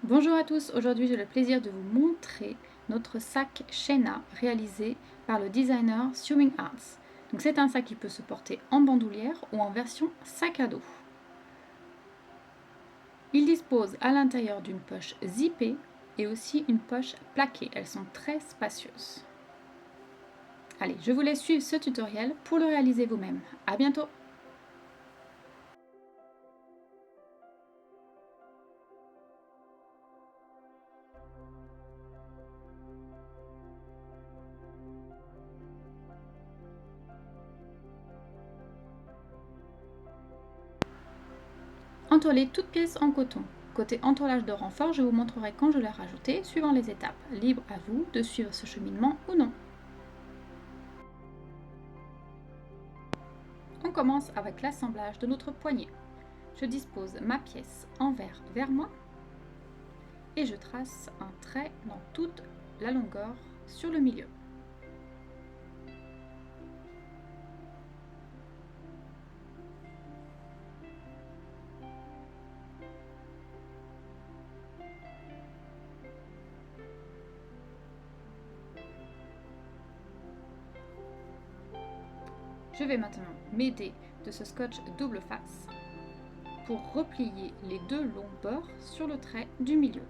Bonjour à tous, aujourd'hui j'ai le plaisir de vous montrer notre sac Shena réalisé par le designer Sewing Arts. Donc c'est un sac qui peut se porter en bandoulière ou en version sac à dos. Il dispose à l'intérieur d'une poche zippée et aussi une poche plaquée. Elles sont très spacieuses. Allez, je vous laisse suivre ce tutoriel pour le réaliser vous-même. À bientôt! Entourez toute pièce en coton. Côté entourage de renfort, je vous montrerai quand je l'ai rajouté, suivant les étapes. Libre à vous de suivre ce cheminement ou non. On commence avec l'assemblage de notre poignet. Je dispose ma pièce envers vers moi et je trace un trait dans toute la longueur sur le milieu. Je vais maintenant m'aider de ce scotch double face pour replier les deux longs bords sur le trait du milieu.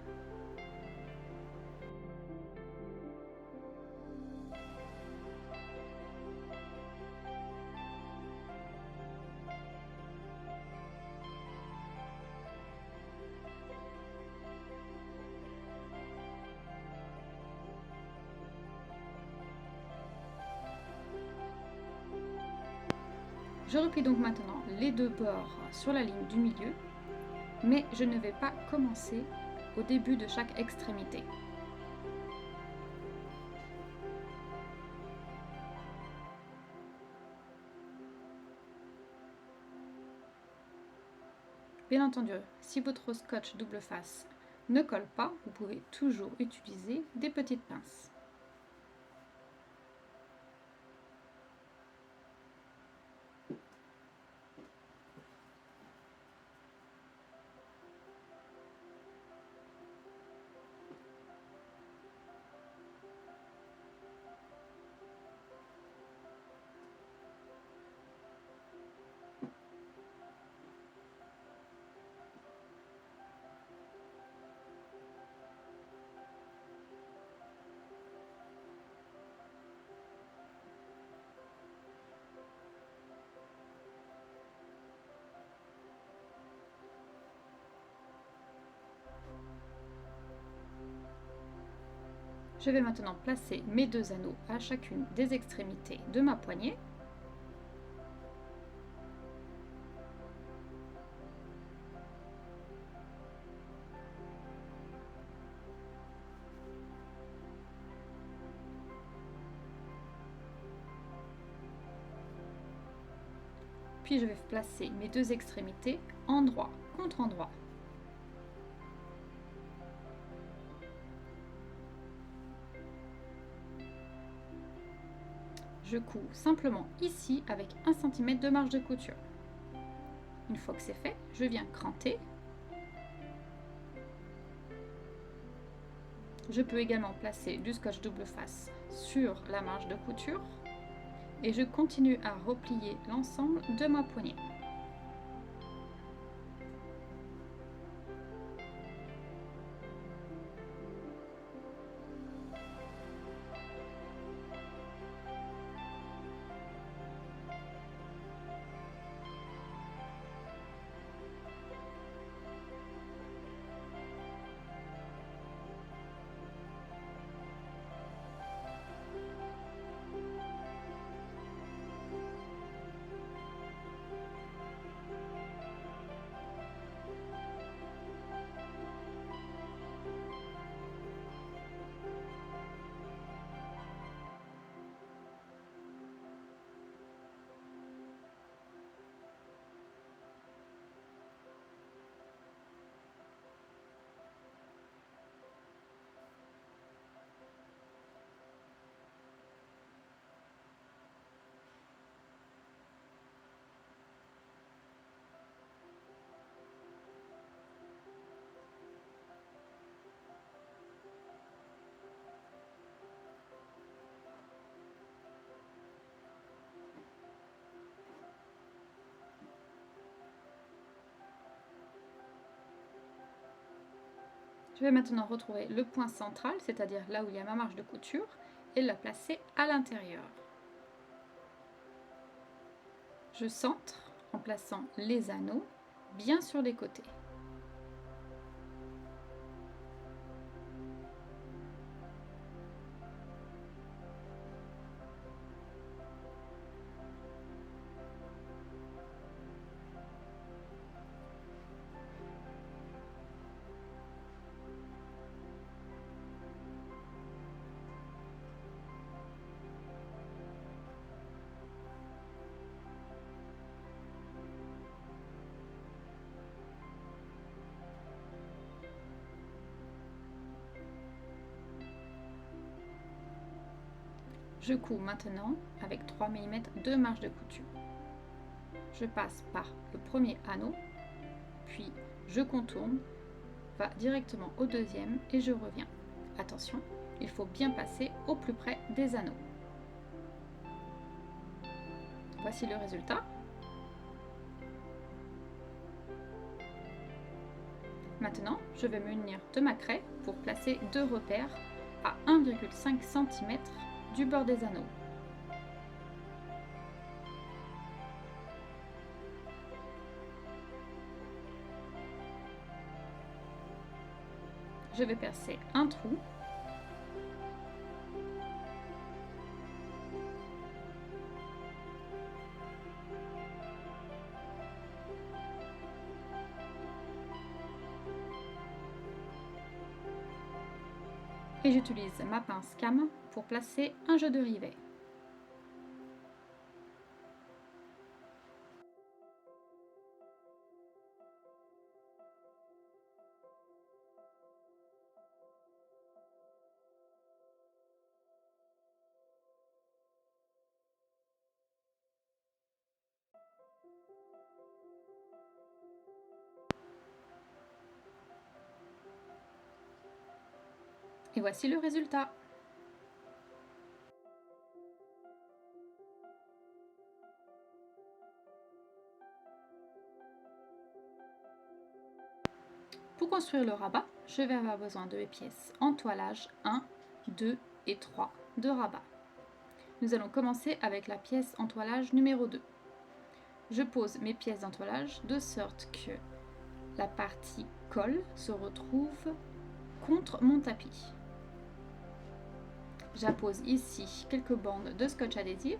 Je replie donc maintenant les deux bords sur la ligne du milieu, mais je ne vais pas commencer au début de chaque extrémité. Bien entendu, si votre scotch double face ne colle pas, vous pouvez toujours utiliser des petites pinces. Je vais maintenant placer mes deux anneaux à chacune des extrémités de ma poignée. Puis je vais placer mes deux extrémités endroit contre endroit. Je couds simplement ici avec 1 cm de marge de couture. Une fois que c'est fait, je viens cranter. Je peux également placer du scotch double face sur la marge de couture et je continue à replier l'ensemble de ma poignée. Je vais maintenant retrouver le point central, c'est-à-dire là où il y a ma marge de couture, et la placer à l'intérieur. Je centre en plaçant les anneaux bien sur les côtés. Je couds maintenant avec 3 mm de marge de couture. Je passe par le premier anneau, puis je contourne, va directement au deuxième et je reviens. Attention, il faut bien passer au plus près des anneaux. Voici le résultat. Maintenant, je vais me munir de ma craie pour placer deux repères à 1,5 cm du bord des anneaux. Je vais percer un trou. Et j'utilise ma pince cam pour placer un jeu de rivets. Et voici le résultat. Pour construire le rabat, je vais avoir besoin de mes pièces en toilage 1, 2 et 3 de rabat. Nous allons commencer avec la pièce en toilage numéro 2. Je pose mes pièces d'entoilage de sorte que la partie colle se retrouve contre mon tapis. J'appose ici quelques bandes de scotch adhésif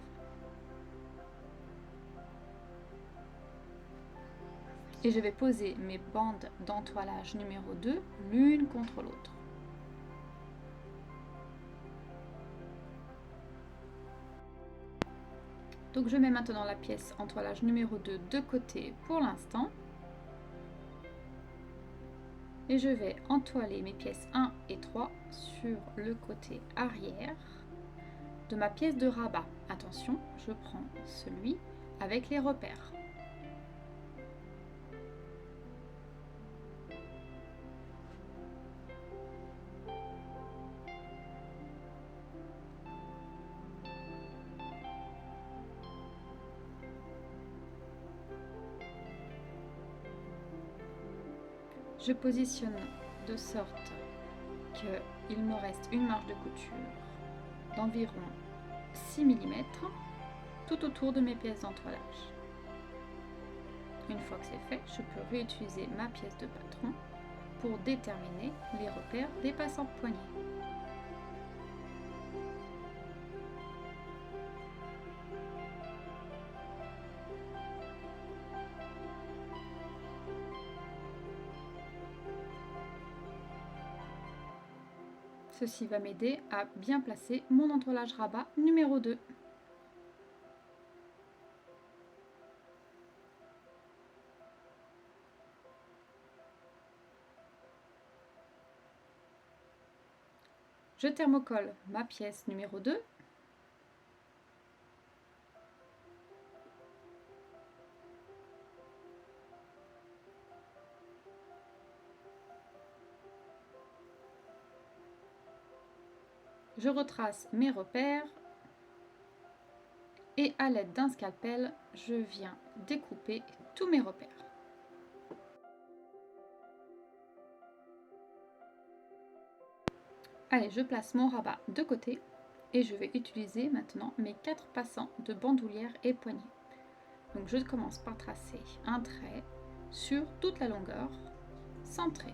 et je vais poser mes bandes d'entoilage numéro 2 l'une contre l'autre. Donc je mets maintenant la pièce entoilage numéro 2 de côté pour l'instant. Et je vais entoiler mes pièces 1 et 3 sur le côté arrière de ma pièce de rabat. Attention, je prends celui avec les repères. Je positionne de sorte qu'il me reste une marge de couture d'environ 6 mm tout autour de mes pièces d'entoilage. Une fois que c'est fait, je peux réutiliser ma pièce de patron pour déterminer les repères dépassant le poignet. Ceci va m'aider à bien placer mon entoilage rabat numéro 2. Je thermocolle ma pièce numéro 2. Je retrace mes repères et à l'aide d'un scalpel, je viens découper tous mes repères. Allez, je place mon rabat de côté et je vais utiliser maintenant mes 4 passants de bandoulière et poignée. Donc je commence par tracer un trait sur toute la longueur, centré.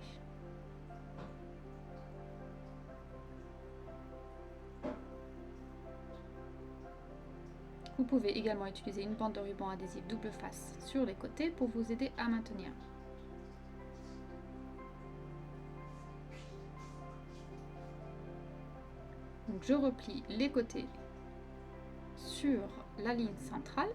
Vous pouvez également utiliser une bande de ruban adhésif double face sur les côtés pour vous aider à maintenir. Donc je replie les côtés sur la ligne centrale.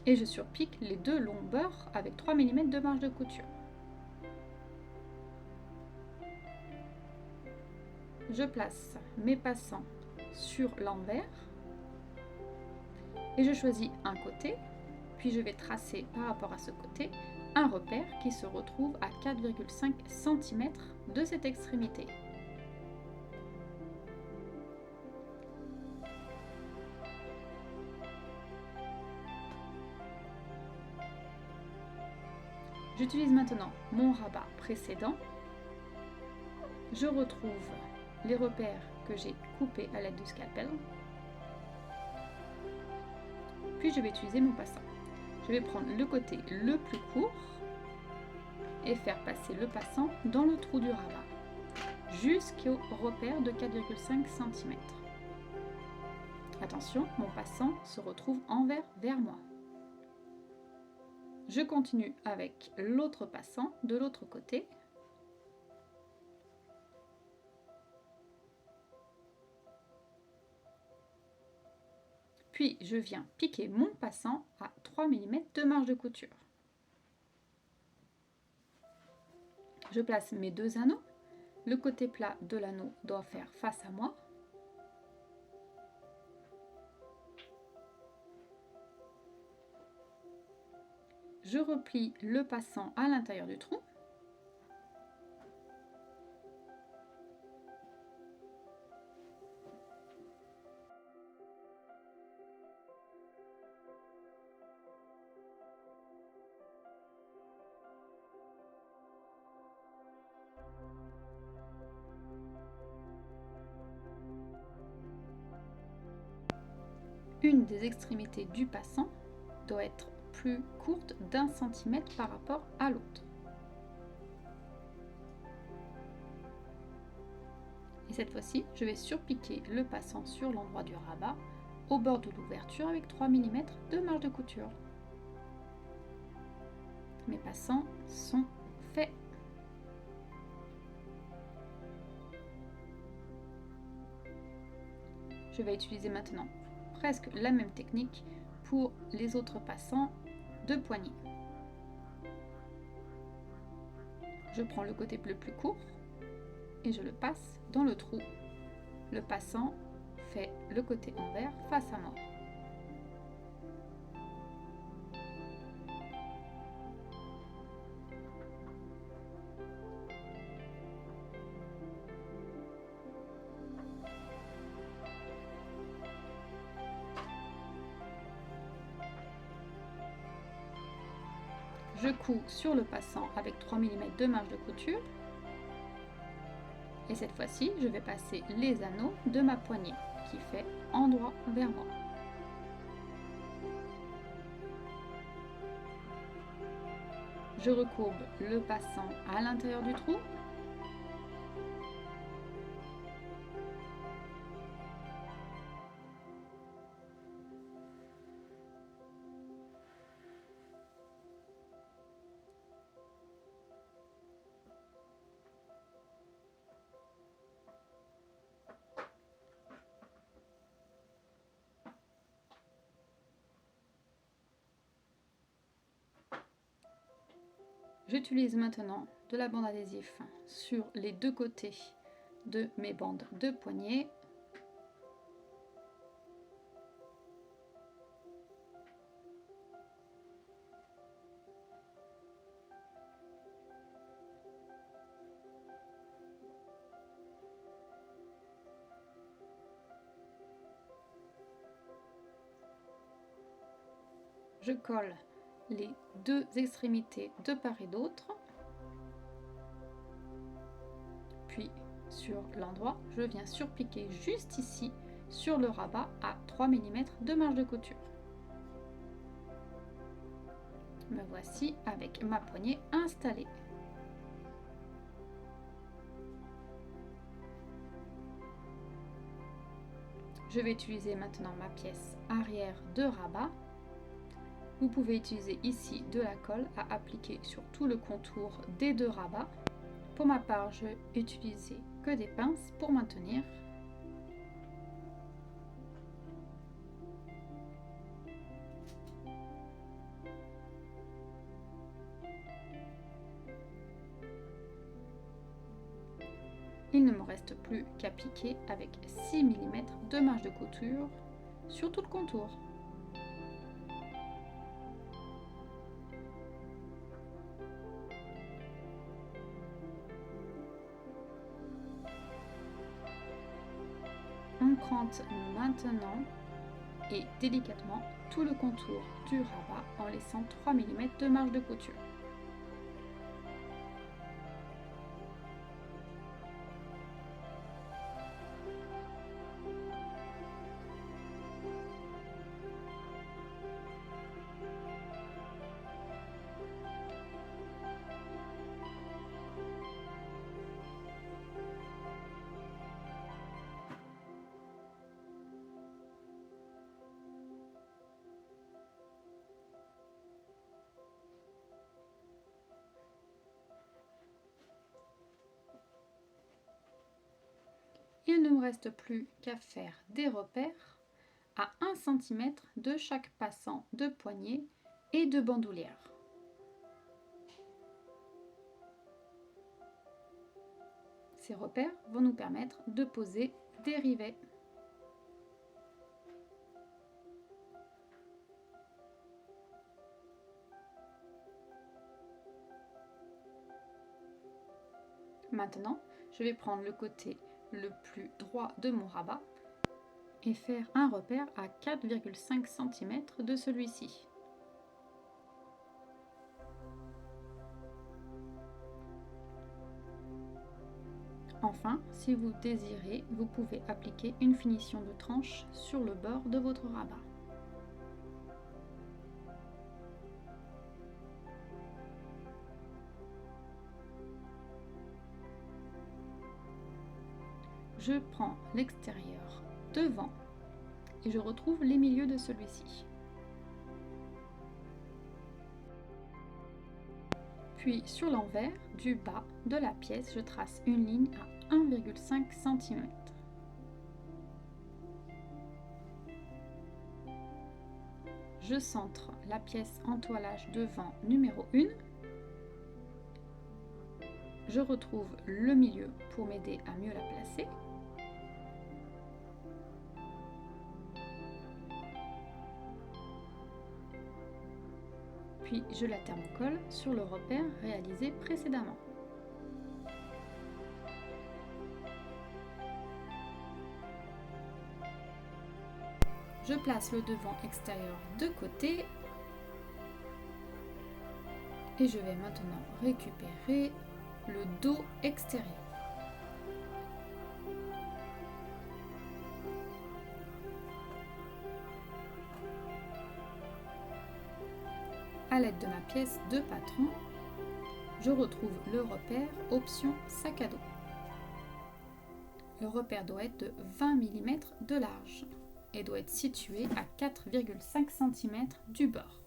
Et je surpique les deux longs bords avec 3 mm de marge de couture. Je place mes passants sur l'envers et je choisis un côté, puis je vais tracer par rapport à ce côté un repère qui se retrouve à 4,5 cm de cette extrémité. J'utilise maintenant mon rabat précédent. Je retrouve les repères que j'ai coupés à l'aide du scalpel. Puis je vais utiliser mon passant. Je vais prendre le côté le plus court et faire passer le passant dans le trou du rabat jusqu'au repère de 4,5 cm. Attention, mon passant se retrouve envers vers moi. Je continue avec l'autre passant de l'autre côté. Puis je viens piquer mon passant à 3 mm de marge de couture. Je place mes deux anneaux. Le côté plat de l'anneau doit faire face à moi. Je replie le passant à l'intérieur du trou. Une des extrémités du passant doit être plus courte d'1 cm par rapport à l'autre. Et cette fois-ci, je vais surpiquer le passant sur l'endroit du rabat au bord de l'ouverture avec 3 mm de marge de couture. Mes passants sont faits. Je vais utiliser maintenant presque la même technique pour les autres passants de poignée. Je prends le côté le plus court et je le passe dans le trou. Le passant fait le côté envers face à moi. Je couds sur le passant avec 3 mm de marge de couture. Et cette fois-ci, je vais passer les anneaux de ma poignée qui fait endroit vers moi. Je recourbe le passant à l'intérieur du trou. J'utilise maintenant de la bande adhésif sur les deux côtés de mes bandes de poignée. Je colle les deux extrémités de part et d'autre. Puis sur l'endroit, je viens surpiquer juste ici sur le rabat à 3 mm de marge de couture. Me voici avec ma poignée installée. Je vais utiliser maintenant ma pièce arrière de rabat. Vous pouvez utiliser ici de la colle à appliquer sur tout le contour des deux rabats. Pour ma part, je vais utiliser que des pinces pour maintenir. Il ne me reste plus qu'à piquer avec 6 mm de marge de couture sur tout le contour. On crante maintenant et délicatement tout le contour du rabat en laissant 3 mm de marge de couture. Il ne me reste plus qu'à faire des repères à 1 cm de chaque passant de poignée et de bandoulière. Ces repères vont nous permettre de poser des rivets. Maintenant, je vais prendre le côté le plus droit de mon rabat et faire un repère à 4,5 cm de celui-ci. Enfin, si vous désirez, vous pouvez appliquer une finition de tranche sur le bord de votre rabat. Je prends l'extérieur devant et je retrouve les milieux de celui-ci. Puis sur l'envers du bas de la pièce, je trace une ligne à 1,5 cm. Je centre la pièce en toilage devant numéro 1. Je retrouve le milieu pour m'aider à mieux la placer. Puis je la thermocolle sur le repère réalisé précédemment. Je place le devant extérieur de côté et je vais maintenant récupérer le dos extérieur. À l'aide de ma pièce de patron, je retrouve le repère option sac à dos. Le repère doit être de 20 mm de large et doit être situé à 4,5 cm du bord.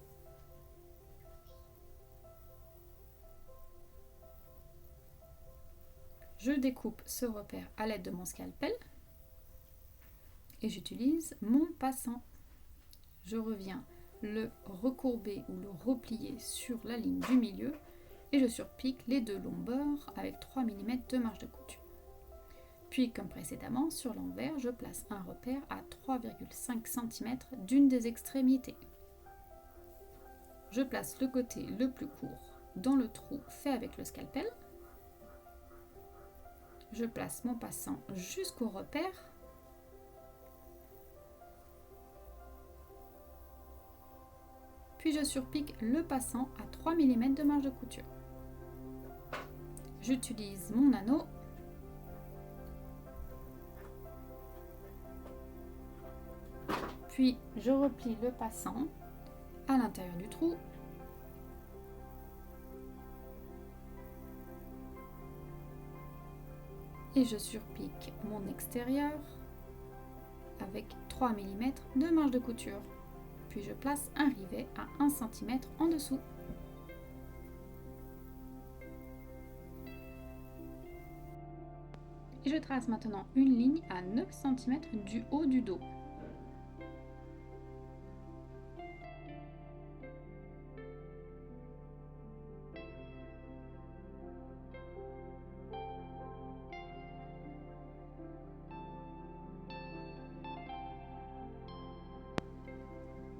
Je découpe ce repère à l'aide de mon scalpel et j'utilise mon passant. Je reviens le recourber ou le replier sur la ligne du milieu et je surpique les deux longs bords avec 3 mm de marge de couture. Puis comme précédemment, sur l'envers, je place un repère à 3,5 cm d'une des extrémités. Je place le côté le plus court dans le trou fait avec le scalpel. Je place mon passant jusqu'au repère. Puis je surpique le passant à 3 mm de marge de couture. J'utilise mon anneau puis je replie le passant à l'intérieur du trou et je surpique mon extérieur avec 3 mm de marge de couture. Puis je place un rivet à 1 cm en dessous. Et je trace maintenant une ligne à 9 cm du haut du dos.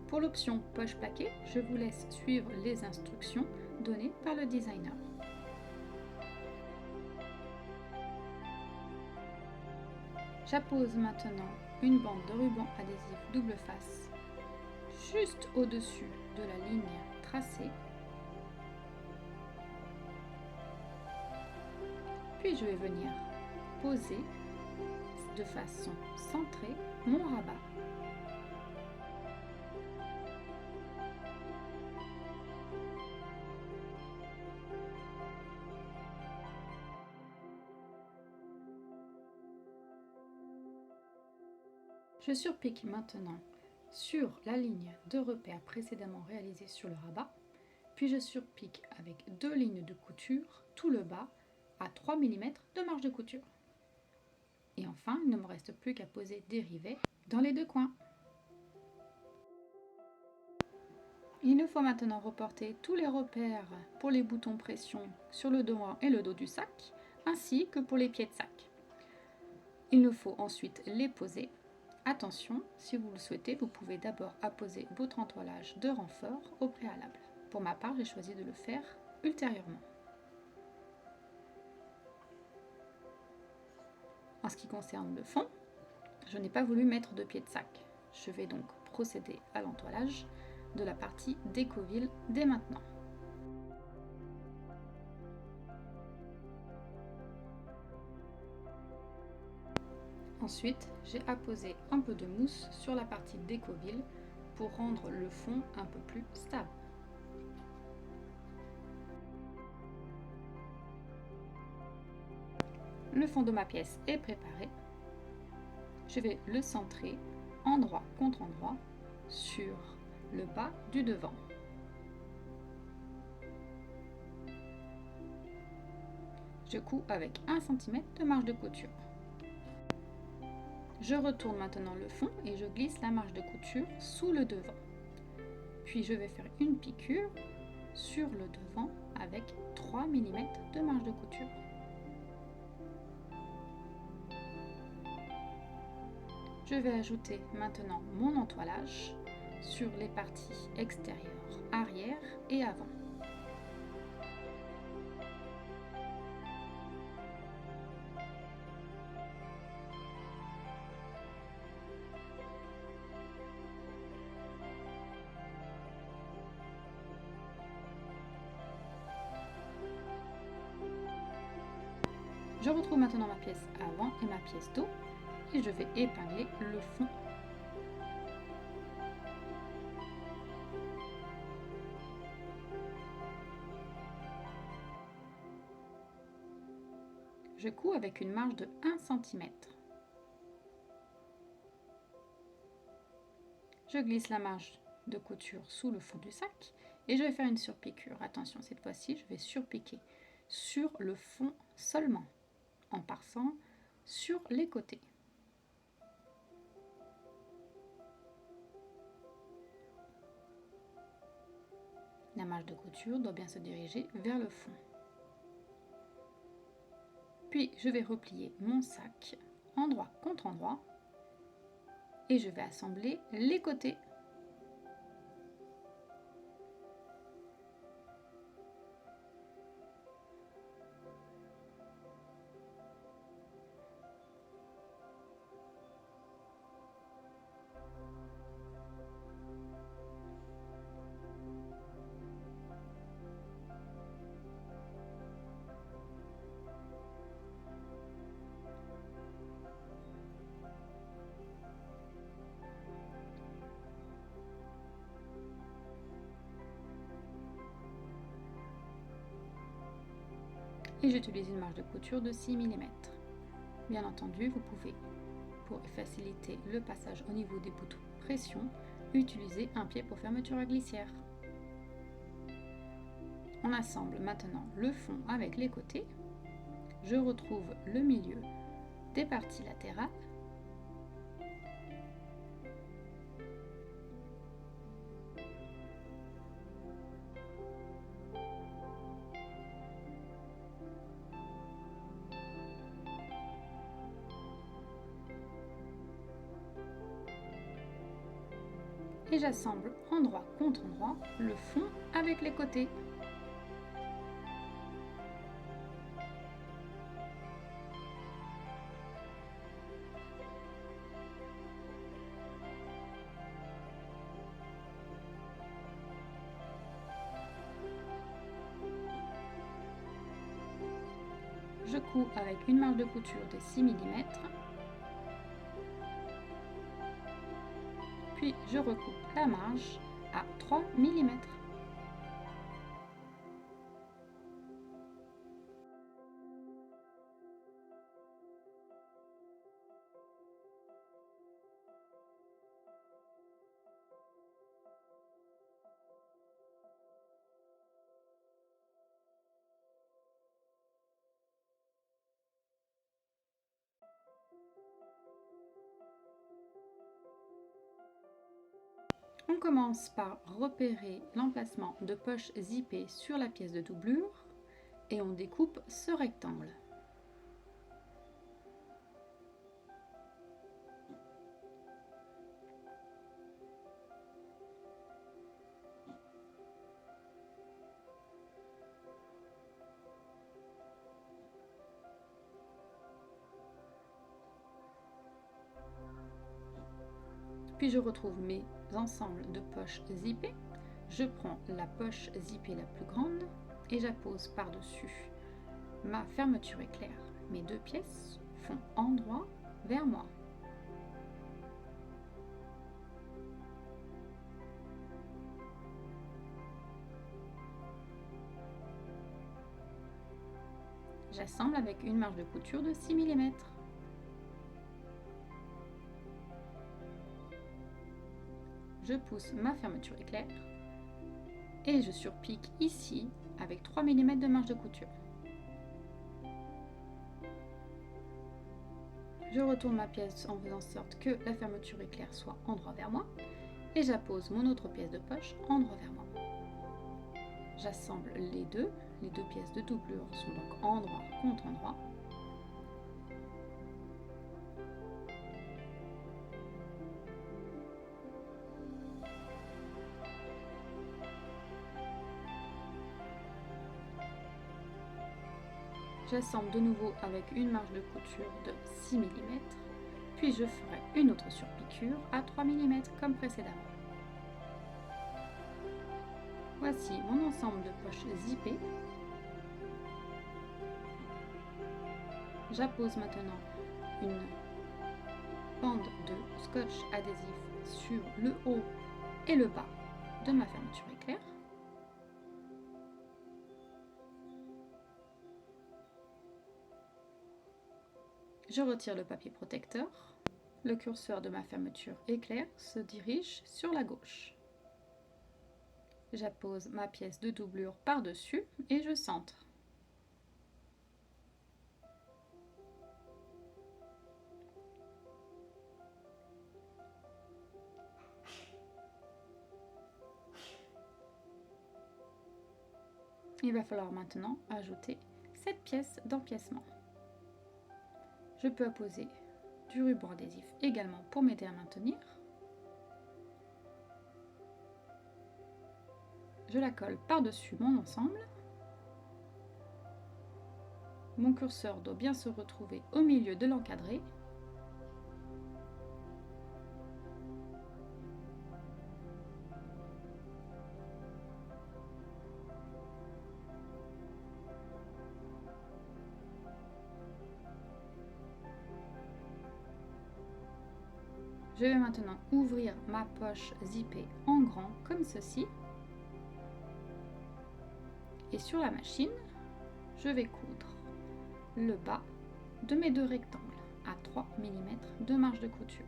Pour l'option poche plaquée, je vous laisse suivre les instructions données par le designer. J'appose maintenant une bande de ruban adhésif double face juste au-dessus de la ligne tracée. Puis je vais venir poser de façon centrée mon rabat. Je surpique maintenant sur la ligne de repère précédemment réalisée sur le rabat, puis je surpique avec 2 lignes de couture tout le bas à 3 mm de marge de couture. Et enfin, il ne me reste plus qu'à poser des rivets dans les 2 coins. Il nous faut maintenant reporter tous les repères pour les boutons pression sur le devant et le dos du sac, ainsi que pour les pieds de sac. Il nous faut ensuite les poser. Attention, si vous le souhaitez, vous pouvez d'abord apposer votre entoilage de renfort au préalable. Pour ma part, j'ai choisi de le faire ultérieurement. En ce qui concerne le fond, je n'ai pas voulu mettre de pied de sac. Je vais donc procéder à l'entoilage de la partie d'écoville dès maintenant. Ensuite, j'ai apposé un peu de mousse sur la partie d'écoville pour rendre le fond un peu plus stable. Le fond de ma pièce est préparé. Je vais le centrer endroit contre endroit sur le bas du devant. Je couds avec 1 cm de marge de couture. Je retourne maintenant le fond et je glisse la marge de couture sous le devant. Puis je vais faire une piqûre sur le devant avec 3 mm de marge de couture. Je vais ajouter maintenant mon entoilage sur les parties extérieures, arrière et avant. Je retrouve maintenant ma pièce avant et ma pièce dos et je vais épingler le fond. Je couds avec une marge de 1 cm. Je glisse la marge de couture sous le fond du sac et je vais faire une surpiqûre. Attention, cette fois-ci, je vais surpiquer sur le fond seulement, en passant sur les côtés. La marge de couture doit bien se diriger vers le fond. Puis je vais replier mon sac endroit contre endroit et je vais assembler les côtés. et j'utilise une marge de couture de 6 mm. Bien entendu, vous pouvez, pour faciliter le passage au niveau des boutons pression, utiliser un pied pour fermeture à glissière. On assemble maintenant le fond avec les côtés. Je retrouve le milieu des parties latérales. Et j'assemble endroit contre endroit le fond avec les côtés. Je couds avec une marge de couture de 6 mm, puis je recoupe la marge à 3 mm. On commence par repérer l'emplacement de poche zippée sur la pièce de doublure et on découpe ce rectangle. Puis je retrouve mes ensembles de poches zippées. Je prends la poche zippée la plus grande et j'appose par-dessus ma fermeture éclair. Mes deux pièces font endroit vers moi. J'assemble avec une marge de couture de 6 mm. Je pousse ma fermeture éclair et je surpique ici avec 3 mm de marge de couture. Je retourne ma pièce en faisant en sorte que la fermeture éclair soit endroit vers moi et j'appose mon autre pièce de poche endroit vers moi. J'assemble les deux pièces de doublure sont donc endroit contre endroit. J'assemble de nouveau avec une marge de couture de 6 mm, puis je ferai une autre surpiqûre à 3 mm comme précédemment. Voici mon ensemble de poches zippées. J'appose maintenant une bande de scotch adhésif sur le haut et le bas de ma fermeture éclair. Je retire le papier protecteur. Le curseur de ma fermeture éclair se dirige sur la gauche. J'appose ma pièce de doublure par-dessus et je centre. Il va falloir maintenant ajouter cette pièce d'empiècement. Je peux apposer du ruban adhésif également pour m'aider à maintenir. Je la colle par-dessus mon ensemble. Mon curseur doit bien se retrouver au milieu de l'encadré. Je vais maintenant ouvrir ma poche zippée en grand comme ceci. Et sur la machine, je vais coudre le bas de mes 2 rectangles à 3 mm de marge de couture.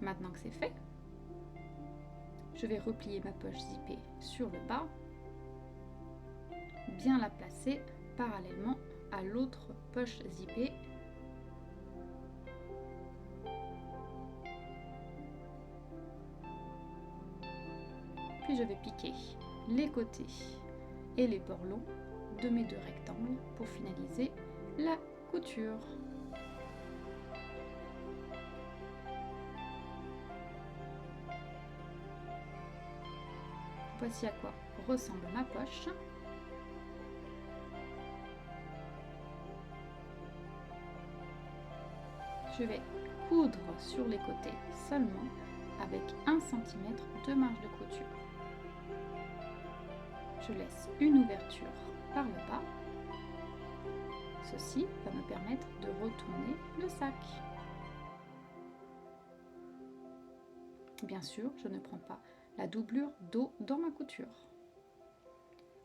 Maintenant que c'est fait, je vais replier ma poche zippée sur le bas, bien la placer parallèlement à l'autre poche zippée. Puis je vais piquer les côtés et les bords longs de mes 2 rectangles pour finaliser la couture. Voici à quoi ressemble ma poche. Je vais coudre sur les côtés seulement avec 1 cm de marge de couture. Je laisse une ouverture par le bas. Ceci va me permettre de retourner le sac. Bien sûr, je ne prends pas la doublure d'eau dans ma couture.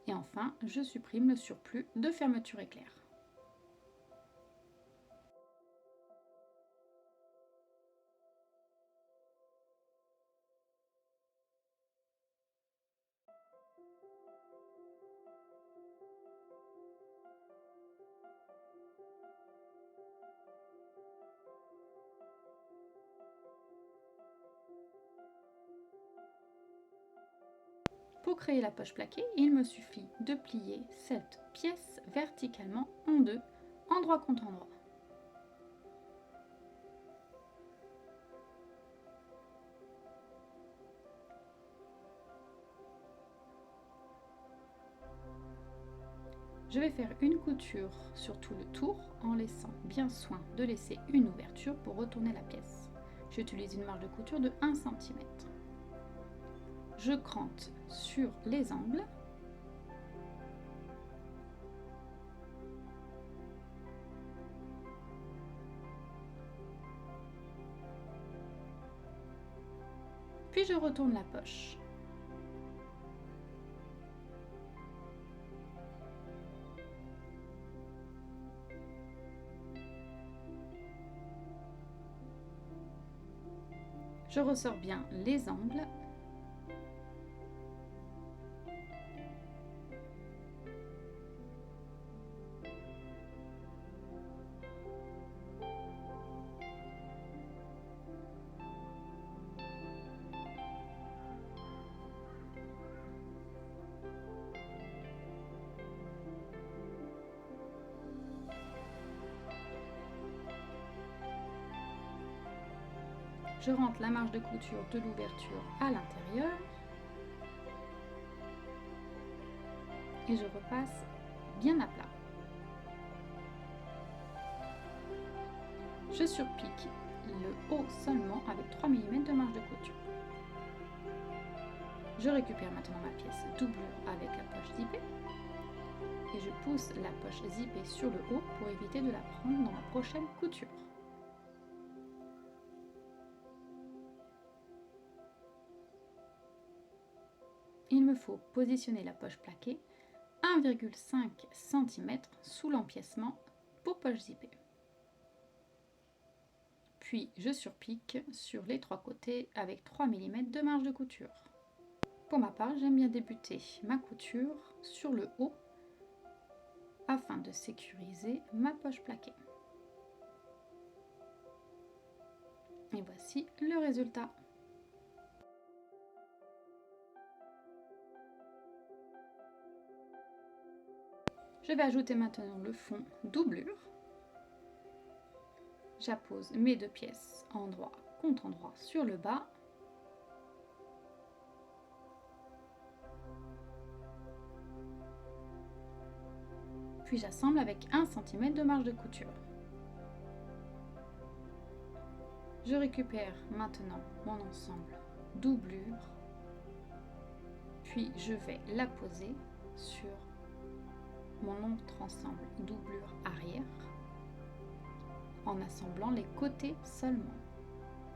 Et enfin, je supprime le surplus de fermeture éclair. Pour créer la poche plaquée, il me suffit de plier cette pièce verticalement en deux, endroit contre endroit. Je vais faire une couture sur tout le tour en laissant bien soin de laisser une ouverture pour retourner la pièce. J'utilise une marge de couture de 1 cm. Je crante sur les angles. Puis je retourne la poche. Je ressors bien les angles. Je rentre la marge de couture de l'ouverture à l'intérieur et je repasse bien à plat. Je surpique le haut seulement avec 3 mm de marge de couture. Je récupère maintenant ma pièce doublure avec la poche zippée et je pousse la poche zippée sur le haut pour éviter de la prendre dans la prochaine couture. Il me faut positionner la poche plaquée 1,5 cm sous l'empiècement pour poche zippée. Puis je surpique sur les 3 côtés avec 3 mm de marge de couture. Pour ma part, j'aime bien débuter ma couture sur le haut afin de sécuriser ma poche plaquée. Et voici le résultat. Je vais ajouter maintenant le fond doublure. J'appose mes 2 pièces endroit contre endroit sur le bas. Puis j'assemble avec 1 cm de marge de couture. Je récupère maintenant mon ensemble doublure, puis je vais la poser sur mon autre ensemble doublure arrière en assemblant les côtés seulement.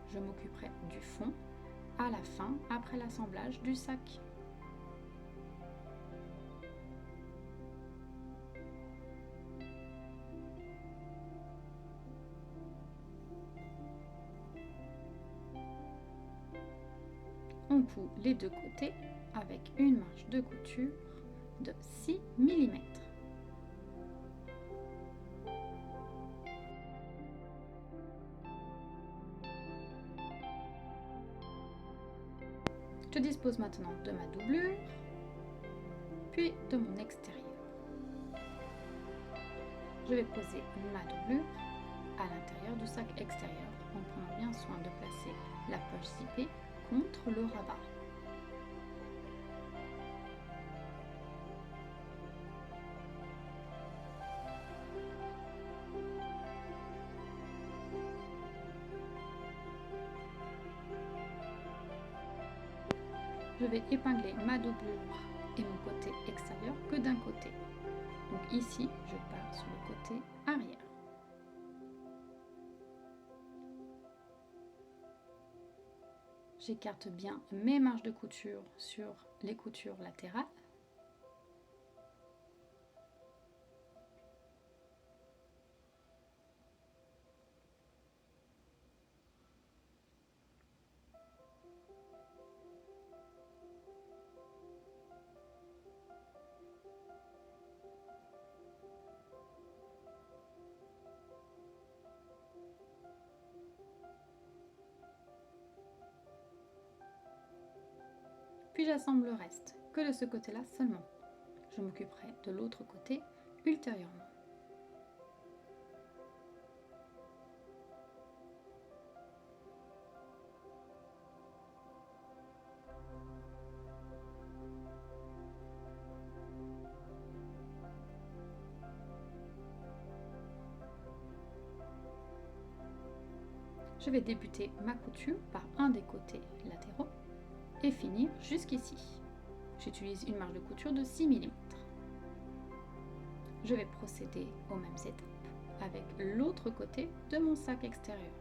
Je m'occuperai du fond à la fin après l'assemblage du sac. on coud les deux côtés avec une marge de couture de 6 mm. Je dispose maintenant de ma doublure, puis de mon extérieur. Je vais poser ma doublure à l'intérieur du sac extérieur en prenant bien soin de placer la poche zippée contre le rabat. Je vais épingler ma doublure et mon côté extérieur que d'un côté. Donc ici, je pars sur le côté arrière. J'écarte bien mes marges de couture sur les coutures latérales. Puis j'assemble le reste, que de ce côté-là seulement. Je m'occuperai de l'autre côté ultérieurement. Je vais débuter ma couture par un des côtés latéraux et finir jusqu'ici. J'utilise une marge de couture de 6 mm. Je vais procéder aux mêmes étapes avec l'autre côté de mon sac extérieur.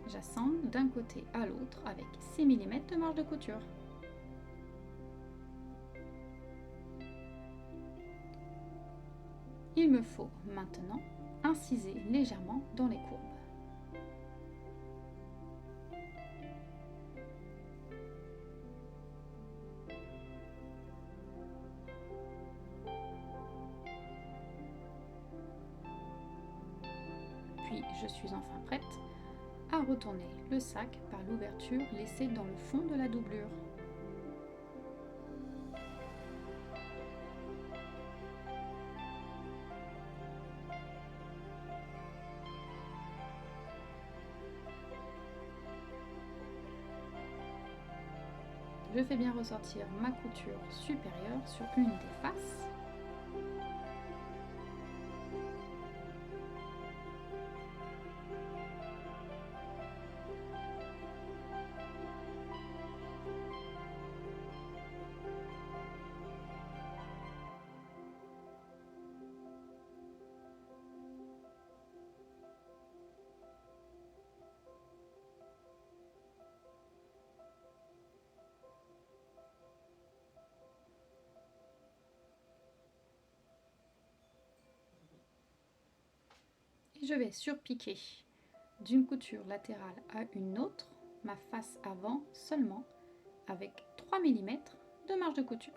J'assemble d'un côté à l'autre avec 6 mm de marge de couture. Il me faut maintenant inciser légèrement dans les courbes. Puis je suis enfin prête à retourner le sac par l'ouverture laissée dans le fond de la doublure. Je fais bien ressortir ma couture supérieure sur une des faces. Et je vais surpiquer d'une couture latérale à une autre ma face avant seulement avec 3 mm de marge de couture.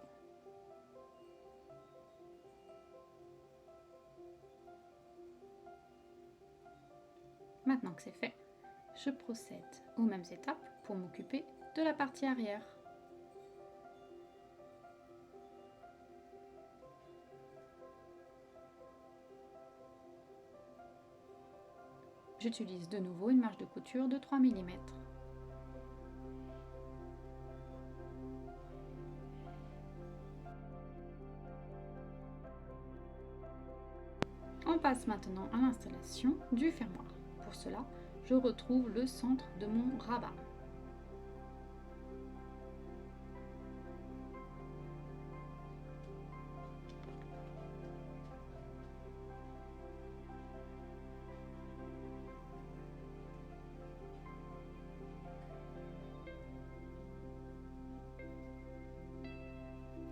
Maintenant que c'est fait, je procède aux mêmes étapes pour m'occuper de la partie arrière. J'utilise de nouveau une marge de couture de 3 mm. On passe maintenant à l'installation du fermoir. Pour cela, je retrouve le centre de mon rabat.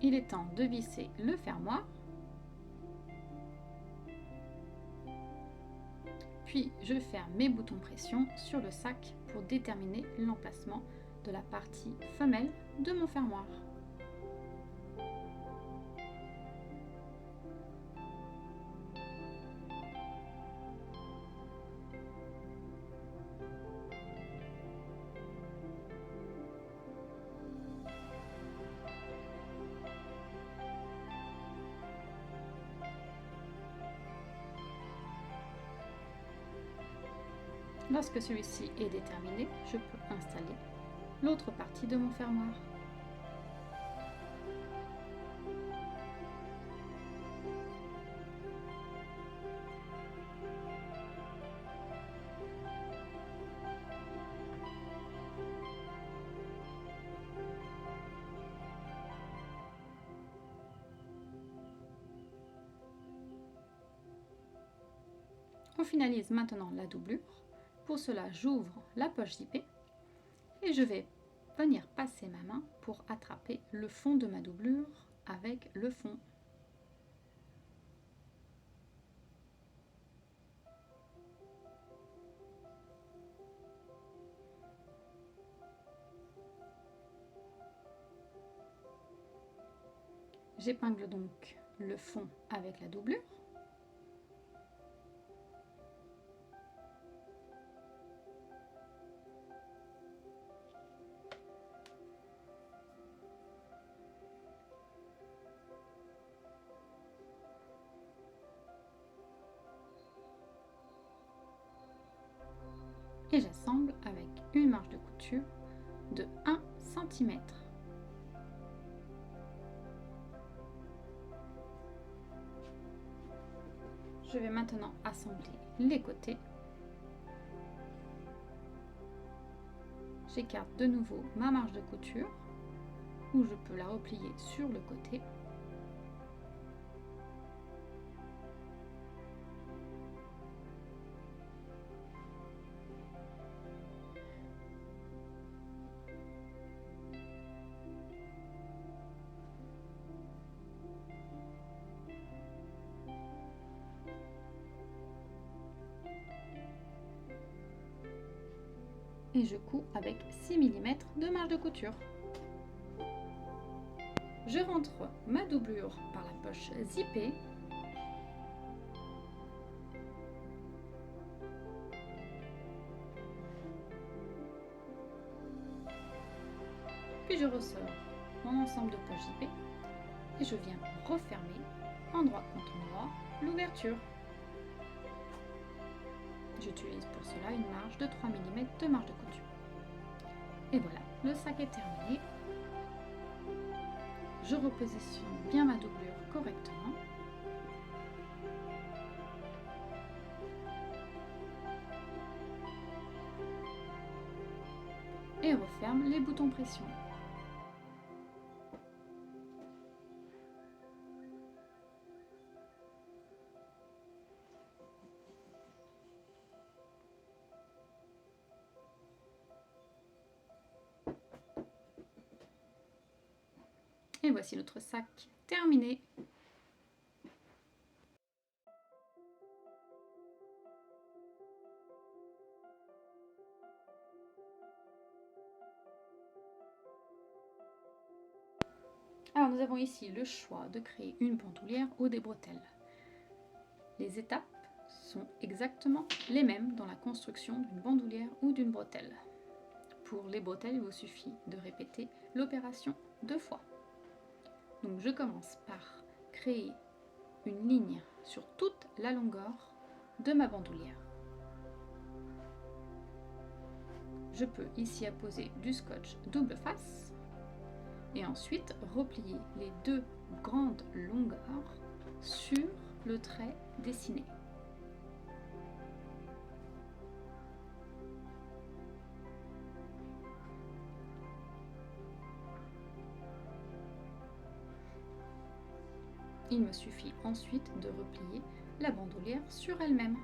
Il est temps de visser le fermoir. Puis je ferme mes boutons pression sur le sac pour déterminer l'emplacement de la partie femelle de mon fermoir. Lorsque celui-ci est déterminé, je peux installer l'autre partie de mon fermoir. On finalise maintenant la doublure. Pour cela, j'ouvre la poche zippée et je vais venir passer ma main pour attraper le fond de ma doublure avec le fond. J'épingle donc le fond avec la doublure. Et j'assemble avec une marge de couture de 1 cm. Je vais maintenant assembler les côtés. J'écarte de nouveau ma marge de couture où je peux la replier sur le côté. Et je couds avec 6 mm de marge de couture. Je rentre ma doublure par la poche zippée. Puis je ressors mon ensemble de poches zippées et je viens refermer endroit contre endroit l'ouverture. J'utilise pour cela une marge de 3 mm de marge de couture. Et voilà, le sac est terminé. Je repositionne bien ma doublure correctement. Et referme les boutons pression. Et voici notre sac terminé. Alors nous avons ici le choix de créer une bandoulière ou des bretelles. Les étapes sont exactement les mêmes dans la construction d'une bandoulière ou d'une bretelle. Pour les bretelles, il vous suffit de répéter l'opération 2 fois. Donc je commence par créer une ligne sur toute la longueur de ma bandoulière. Je peux ici apposer du scotch double face et ensuite replier les 2 grandes longueurs sur le trait dessiné. Il me suffit ensuite de replier la bandoulière sur elle-même.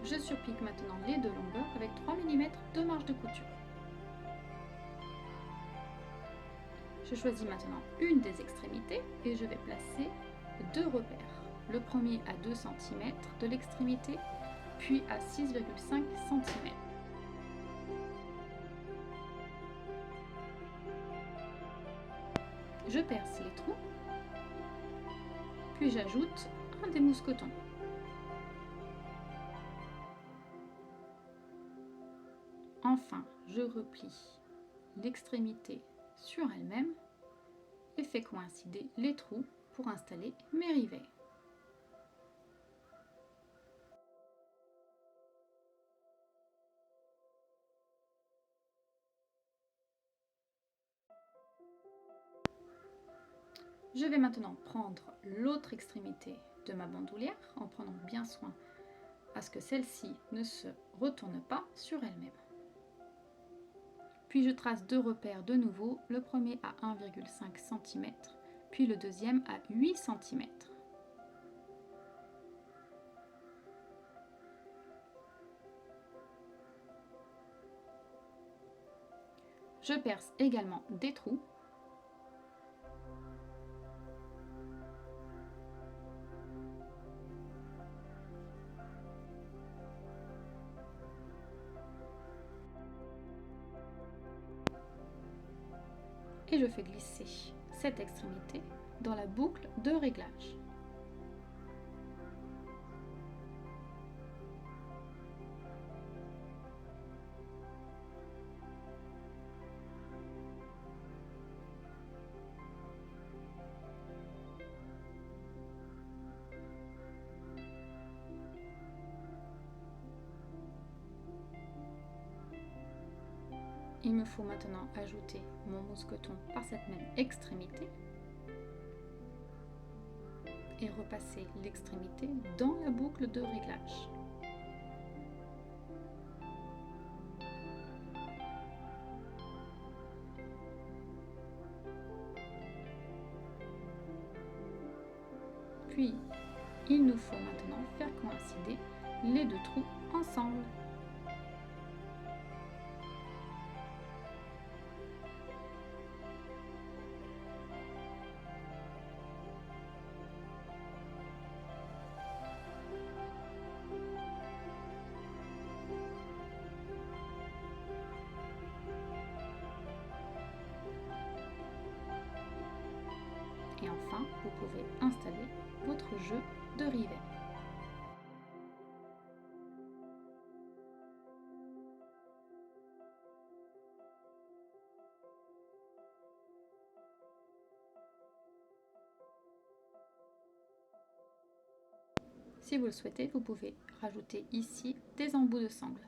Je surpique maintenant les deux longueurs avec 3 mm de marge de couture. Je choisis maintenant une des extrémités et je vais placer deux repères. Le premier à 2 cm de l'extrémité, puis à 6,5 cm. Je perce les trous, puis j'ajoute un des mousquetons. Enfin, je replie l'extrémité sur elle-même et fais coïncider les trous pour installer mes rivets. Je vais maintenant prendre l'autre extrémité de ma bandoulière en prenant bien soin à ce que celle-ci ne se retourne pas sur elle-même. Puis je trace deux repères de nouveau, le premier à 1,5 cm, puis le deuxième à 8 cm. Je perce également des trous. Et je fais glisser cette extrémité dans la boucle de réglage. Il me faut maintenant ajouter mon mousqueton par cette même extrémité et repasser l'extrémité dans la boucle de réglage. Puis, il nous faut maintenant faire coïncider les deux trous ensemble. Et enfin, vous pouvez installer votre jeu de rivets. Si vous le souhaitez, vous pouvez rajouter ici des embouts de sangle.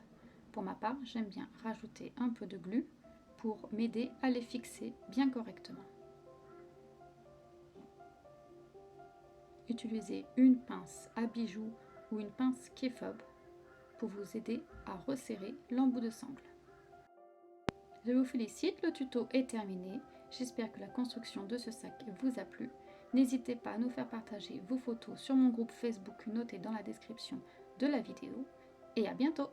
Pour ma part, j'aime bien rajouter un peu de glu pour m'aider à les fixer bien correctement. Utilisez une pince à bijoux ou une pince Kefab pour vous aider à resserrer l'embout de sangle. Je vous félicite, le tuto est terminé. J'espère que la construction de ce sac vous a plu. N'hésitez pas à nous faire partager vos photos sur mon groupe Facebook noté dans la description de la vidéo. Et à bientôt!